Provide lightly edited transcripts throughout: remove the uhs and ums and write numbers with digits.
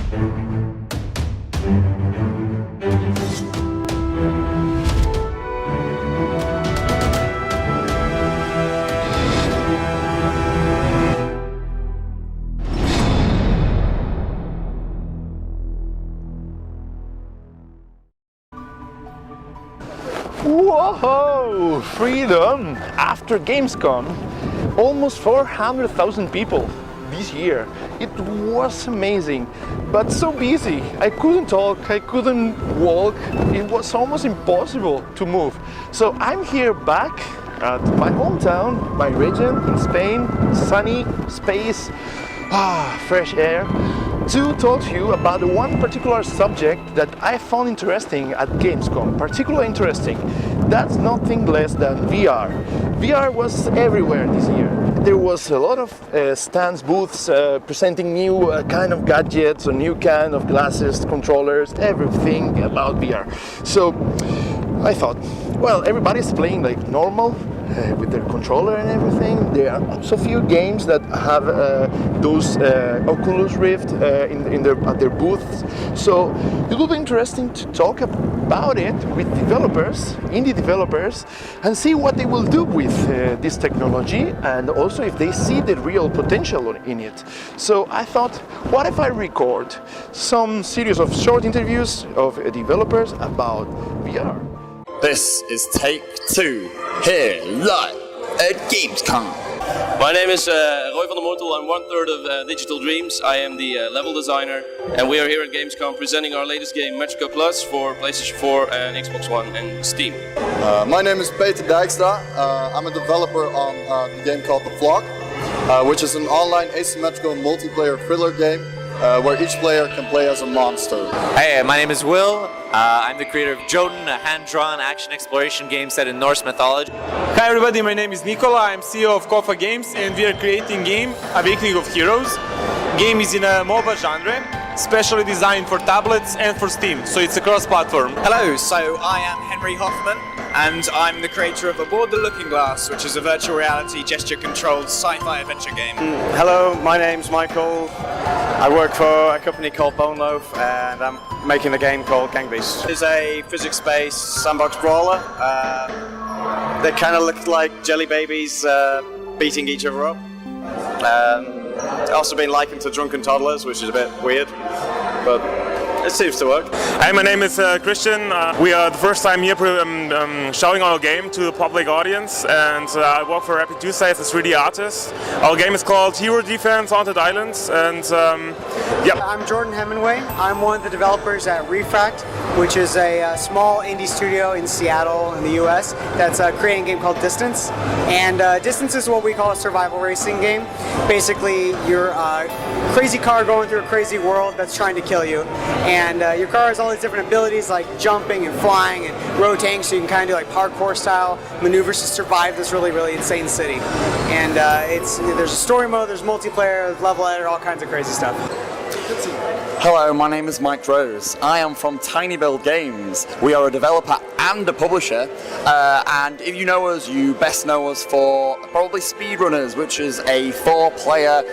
Whoa! Freedom! After Gamescom, almost 400,000 people this year. It was amazing, but so busy. I couldn't talk, I couldn't walk. It was almost impossible to move. So I'm here back at my hometown, my region in Spain, sunny space, fresh air, to talk to you about one particular subject that I found interesting at Gamescom, particularly interesting. That's nothing less than VR. VR was everywhere this year. There was a lot of stands, booths presenting new kind of gadgets or new kind of glasses, controllers, everything about VR. So I thought, well, everybody's playing like normal with their controller and everything. There are also few games that have those Oculus Rift at their booths. So it will be interesting to talk about it with developers, indie developers, and see what they will do with this technology, and also if they see the real potential in it. So I thought, what if I record some series of short interviews of developers about VR? This is take 2, here live at Gamescom. My name is Roy van der Moortel. I'm 1/3 of Digital Dreams. I am the level designer, and we are here at Gamescom presenting our latest game, Magica Plus, for PlayStation 4 and Xbox One and Steam. My name is Peter Dijkstra. I'm a developer on the game called The Flock, which is an online asymmetrical multiplayer thriller game where each player can play as a monster. Hey, my name is Will. I'm the creator of Jotun, a hand-drawn action exploration game set in Norse mythology. Hi everybody, my name is Nikola. I'm CEO of Kofa Games, and we are creating game Awakening of Heroes. Game is in a MOBA genre, specially designed for tablets and for Steam, so it's a cross-platform. Hello, so I am Henry Hoffman, and I'm the creator of Aboard the Looking Glass, which is a virtual reality gesture-controlled sci-fi adventure game. Hello, my name's Michael. I work for a company called Bone Loaf, and I'm making a game called Gang Beasts. It's a physics-based sandbox brawler. They kind of look like jelly babies beating each other up. Also been likened to drunken toddlers, which is a bit weird, but it seems to work. Hi, my name is Christian. We are the first time here showing our game to the public audience, and I work for Rapid 2 Sites as 3D artist. Our game is called Hero Defense Haunted Islands, and yeah. I'm Jordan Hemingway. I'm one of the developers at Refract, which is a small indie studio in Seattle in the US that's creating a game called Distance. And Distance is what we call a survival racing game. Basically, you're a crazy car going through a crazy world that's trying to kill you. And your car has all these different abilities like jumping and flying and rotating, so you can kind of do like parkour style maneuvers to survive this really, really insane city. And there's a story mode, there's multiplayer, there's level editor, all kinds of crazy stuff. Hello, my name is Mike Rose. I am from Tiny Build Games. We are a developer and a publisher, and if you know us, you best know us for probably Speedrunners, which is a 4-player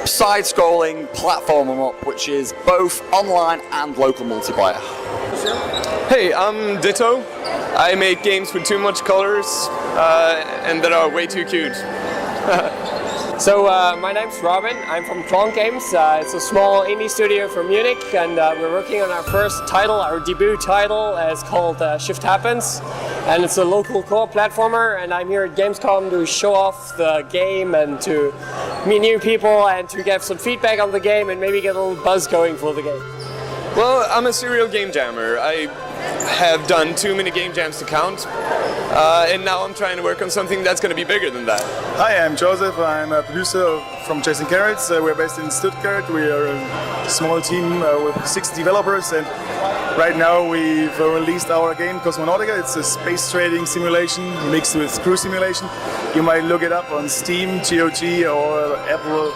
side-scrolling platform up, which is both online and local multiplayer. Hey, I'm Ditto. I make games with too much colors and that are way too cute. So my name's Robin. I'm from Tron Games. It's a small indie studio from Munich, and we're working on our first title, our debut title. It's called Shift Happens, and it's a local co-op platformer. And I'm here at Gamescom to show off the game and to meet new people and to get some feedback on the game and maybe get a little buzz going for the game. Well, I'm a serial game jammer. I have done too many game jams to count, and now I'm trying to work on something that's going to be bigger than that. Hi, I'm Joseph. I'm a producer from Chasing Carrots. We're based in Stuttgart. We are a small team with 6 developers, and right now we've released our game Cosmonautica. It's a space trading simulation mixed with crew simulation. You might look it up on Steam, GOG, or Apple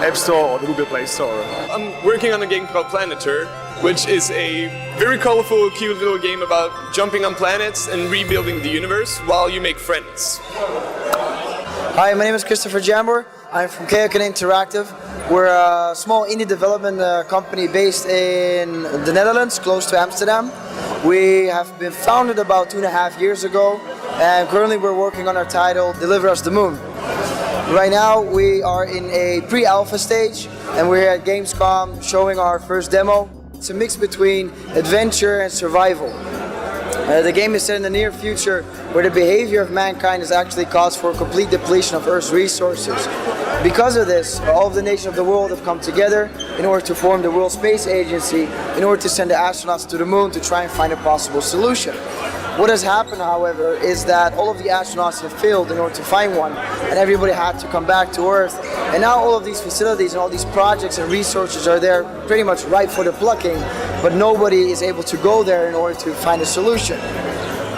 App Store or the Google Play Store. I'm working on a game called Planeter, which is a very colorful, cute little game about jumping on planets and rebuilding the universe while you make friends. Hi, my name is Christopher Jambor. I'm from Chaotic Interactive. We're a small indie development company based in the Netherlands, close to Amsterdam. We have been founded about 2.5 years ago, and currently we're working on our title, Deliver Us the Moon. Right now we are in a pre-alpha stage, and we're here at Gamescom showing our first demo. It's a mix between adventure and survival. The game is set in the near future, where the behavior of mankind is actually cause for complete depletion of Earth's resources. Because of this, all of the nations of the world have come together in order to form the World Space Agency in order to send the astronauts to the moon to try and find a possible solution. What has happened, however, is that all of the astronauts have failed in order to find one, and everybody had to come back to Earth. And now all of these facilities and all these projects and resources are there pretty much ripe for the plucking, but nobody is able to go there in order to find a solution.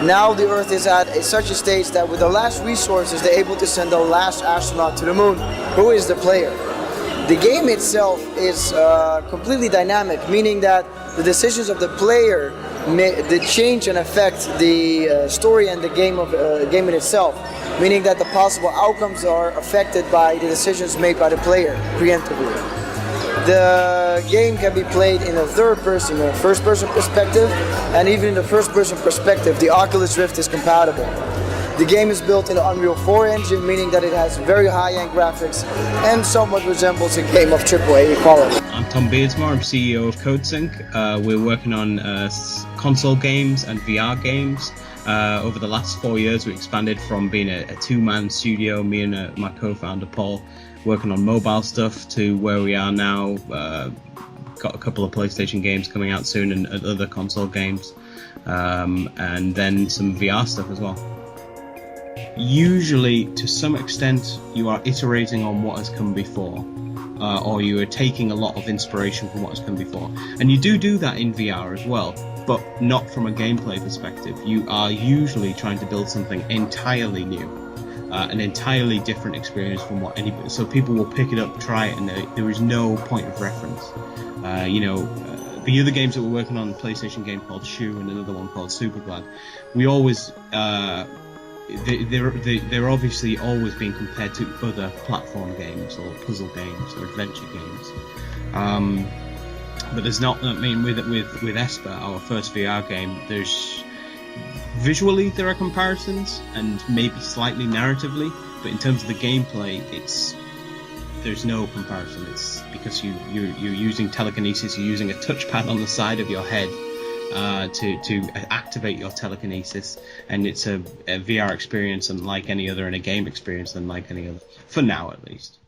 Now the Earth is at such a stage that with the last resources, they're able to send the last astronaut to the moon, who is the player. The game itself is completely dynamic, meaning that the decisions of the player they change and affect the story and the game in itself, meaning that the possible outcomes are affected by the decisions made by the player preemptively. The game can be played in a third-person or first-person perspective, and even in the first-person perspective, the Oculus Rift is compatible. The game is built in the Unreal 4 engine, meaning that it has very high-end graphics and somewhat resembles a game of AAA quality. I'm Tom Beardsmore, I'm CEO of Codesync. We're working on console games and VR games. Over the last 4 years, we expanded from being a two-man studio, me and my co-founder Paul, working on mobile stuff, to where we are now. Got a couple of PlayStation games coming out soon and other console games, and then some VR stuff as well. Usually, to some extent, you are iterating on what has come before, or you are taking a lot of inspiration from what has come before. And you do that in VR as well, but not from a gameplay perspective. You are usually trying to build something entirely new, an entirely different experience from what anybody. So people will pick it up, try it, and there is no point of reference. The other games that we're working on, a PlayStation game called Shoe and another one called Superglad, we always. They're obviously always being compared to other platform games or puzzle games or adventure games, but there's not. I mean, with Esper, our first VR game, there's visually there are comparisons and maybe slightly narratively, but in terms of the gameplay, there's no comparison. It's because you're using telekinesis, you're using a touchpad on the side of your head. To activate your telekinesis, and it's a VR experience unlike any other and a game experience unlike any other, for now at least.